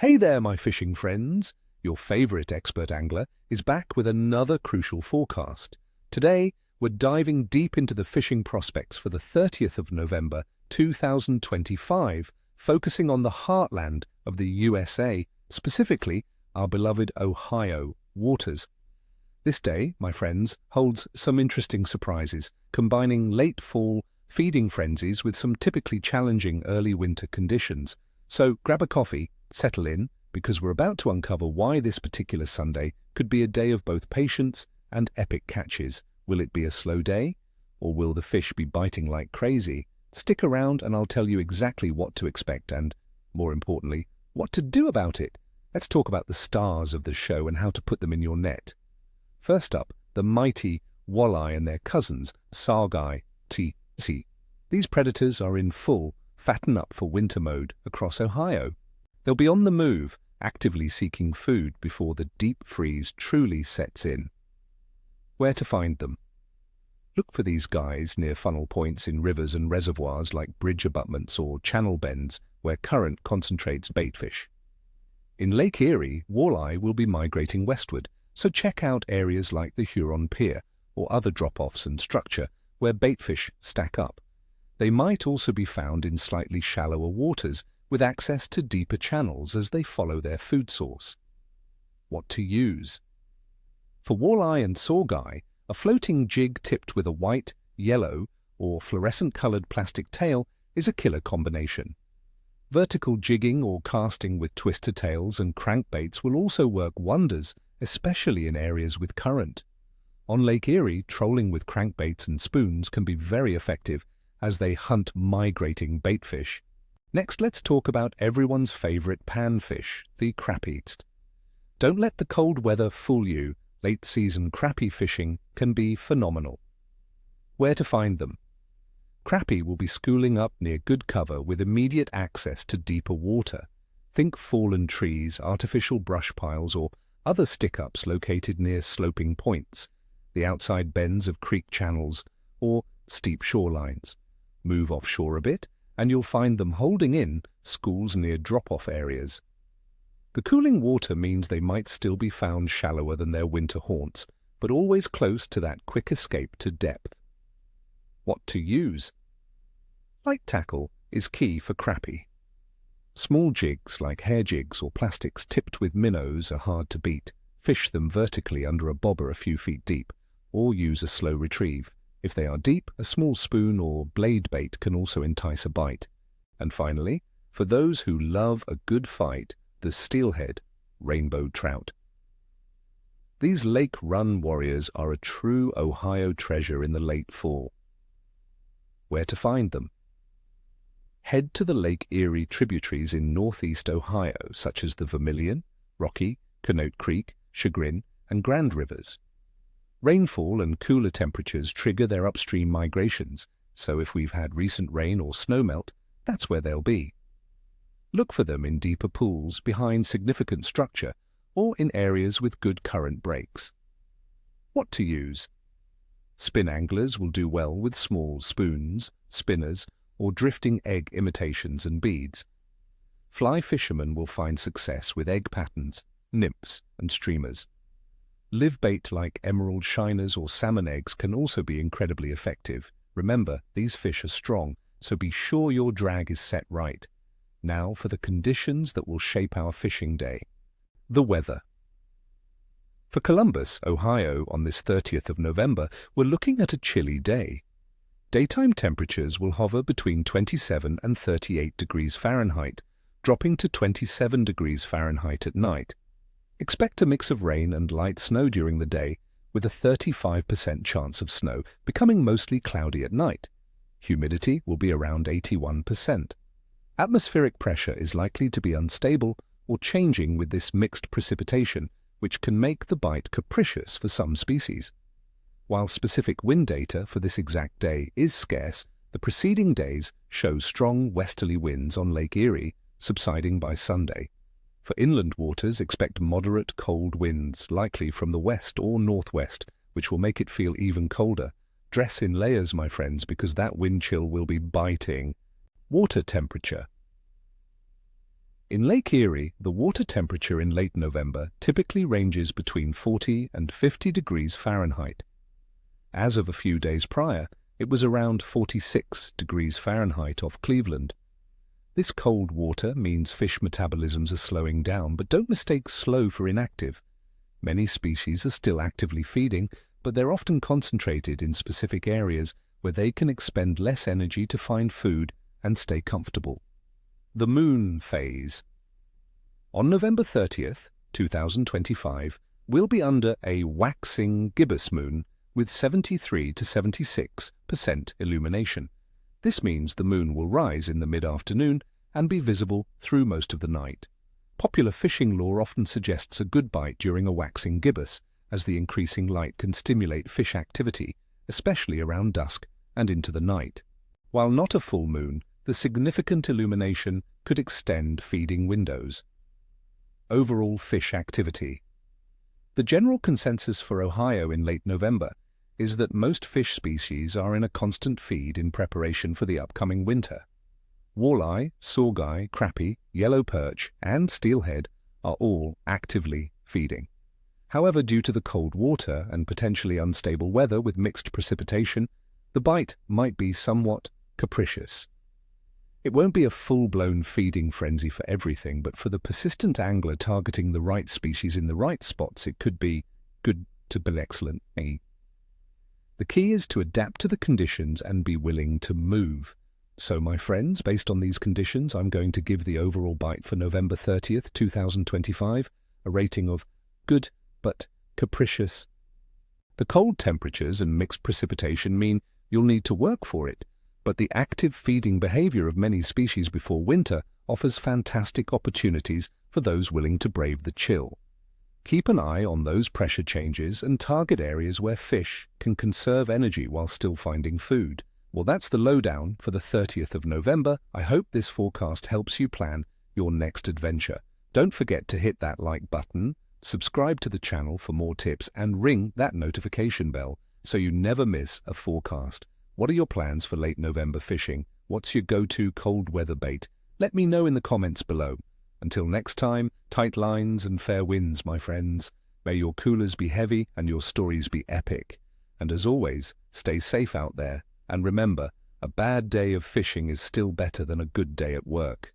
Hey there, my fishing friends! Your favorite expert angler is back with another crucial forecast. Today, we're diving deep into the fishing prospects for the 30th of November 2025, focusing on the heartland of the USA, specifically our beloved Ohio waters. This day, my friends, holds some interesting surprises, combining late fall feeding frenzies with some typically challenging early winter conditions. So grab a coffee, settle in, because we're about to uncover why this particular Sunday could be a day of both patience and epic catches. Will it be a slow day? Or will the fish be biting like crazy? Stick around and I'll tell you exactly what to expect and, more importantly, what to do about it. Let's talk about the stars of the show and how to put them in your net. First up, the mighty walleye and their cousins, sargai, TC. These predators are in full fatten up for winter mode across Ohio. They'll be on the move, actively seeking food before the deep freeze truly sets in. Where to find them? Look for these guys near funnel points in rivers and reservoirs like bridge abutments or channel bends where current concentrates baitfish. In Lake Erie, walleye will be migrating westward, so check out areas like the Huron Pier or other drop-offs and structure where baitfish stack up. They might also be found in slightly shallower waters with access to deeper channels as they follow their food source. What to use? For walleye and sargai, a floating jig tipped with a white, yellow, or fluorescent-colored plastic tail is a killer combination. Vertical jigging or casting with twister tails and crankbaits will also work wonders, especially in areas with current. On Lake Erie, trolling with crankbaits and spoons can be very effective as they hunt migrating baitfish. Next, let's talk about everyone's favorite panfish, the crappie. Don't let the cold weather fool you. Late-season crappie fishing can be phenomenal. Where to find them? Crappie will be schooling up near good cover with immediate access to deeper water. Think fallen trees, artificial brush piles, or other stick-ups located near sloping points, the outside bends of creek channels, or steep shorelines. Move offshore a bit, and you'll find them holding in schools near drop-off areas. The cooling water means they might still be found shallower than their winter haunts, but always close to that quick escape to depth. What to use? Light tackle is key for crappie. Small jigs like hair jigs or plastics tipped with minnows are hard to beat. Fish them vertically under a bobber a few feet deep, or use a slow retrieve. If they are deep, a small spoon or blade bait can also entice a bite. And finally, for those who love a good fight, the steelhead, rainbow trout. These lake run warriors are a true Ohio treasure in the late fall. Where to find them? Head to the Lake Erie tributaries in northeast Ohio, such as the Vermilion, Rocky, Connote Creek, Chagrin, and Grand Rivers. Rainfall and cooler temperatures trigger their upstream migrations, so if we've had recent rain or snowmelt, that's where they'll be. Look for them in deeper pools behind significant structure or in areas with good current breaks. What to use? Spin anglers will do well with small spoons, spinners, or drifting egg imitations and beads. Fly fishermen will find success with egg patterns, nymphs, and streamers. Live bait like emerald shiners or salmon eggs can also be incredibly effective. Remember, these fish are strong, so be sure your drag is set right. Now for the conditions that will shape our fishing day. The weather. For Columbus, Ohio, on this 30th of November, we're looking at a chilly day. Daytime temperatures will hover between 27 and 38 degrees Fahrenheit, dropping to 27 degrees Fahrenheit at night. Expect a mix of rain and light snow during the day, with a 35% chance of snow, becoming mostly cloudy at night. Humidity will be around 81%. Atmospheric pressure is likely to be unstable or changing with this mixed precipitation, which can make the bite capricious for some species. While specific wind data for this exact day is scarce, the preceding days show strong westerly winds on Lake Erie, subsiding by Sunday. For inland waters, expect moderate cold winds, likely from the west or northwest, which will make it feel even colder. Dress in layers, my friends, because that wind chill will be biting. Water temperature. In Lake Erie, the water temperature in late November typically ranges between 40 and 50 degrees Fahrenheit. As of a few days prior, it was around 46 degrees Fahrenheit off Cleveland. This cold water means fish metabolisms are slowing down, but don't mistake slow for inactive. Many species are still actively feeding, but they're often concentrated in specific areas where they can expend less energy to find food and stay comfortable. The moon phase. On November 30th, 2025, we'll be under a waxing gibbous moon with 73 to 76% illumination. This means the moon will rise in the mid-afternoon and be visible through most of the night. Popular fishing lore often suggests a good bite during a waxing gibbous, as the increasing light can stimulate fish activity, especially around dusk and into the night. While not a full moon, the significant illumination could extend feeding windows. Overall fish activity. The general consensus for Ohio in late November is that most fish species are in a constant feed in preparation for the upcoming winter. Walleye, saugai, crappie, yellow perch, and steelhead are all actively feeding. However, due to the cold water and potentially unstable weather with mixed precipitation, the bite might be somewhat capricious. It won't be a full-blown feeding frenzy for everything, but for the persistent angler targeting the right species in the right spots, it could be good to be excellent. The key is to adapt to the conditions and be willing to move. So, my friends, based on these conditions, I'm going to give the overall bite for November 30th, 2025, a rating of good but capricious. The cold temperatures and mixed precipitation mean you'll need to work for it, but the active feeding behavior of many species before winter offers fantastic opportunities for those willing to brave the chill. Keep an eye on those pressure changes and target areas where fish can conserve energy while still finding food. Well, that's the lowdown for the 30th of November. I hope this forecast helps you plan your next adventure. Don't forget to hit that like button, subscribe to the channel for more tips, and ring that notification bell so you never miss a forecast. What are your plans for late November fishing? What's your go-to cold weather bait? Let me know in the comments below. Until next time, tight lines and fair winds, my friends. May your coolers be heavy and your stories be epic. And as always, stay safe out there. And remember, a bad day of fishing is still better than a good day at work.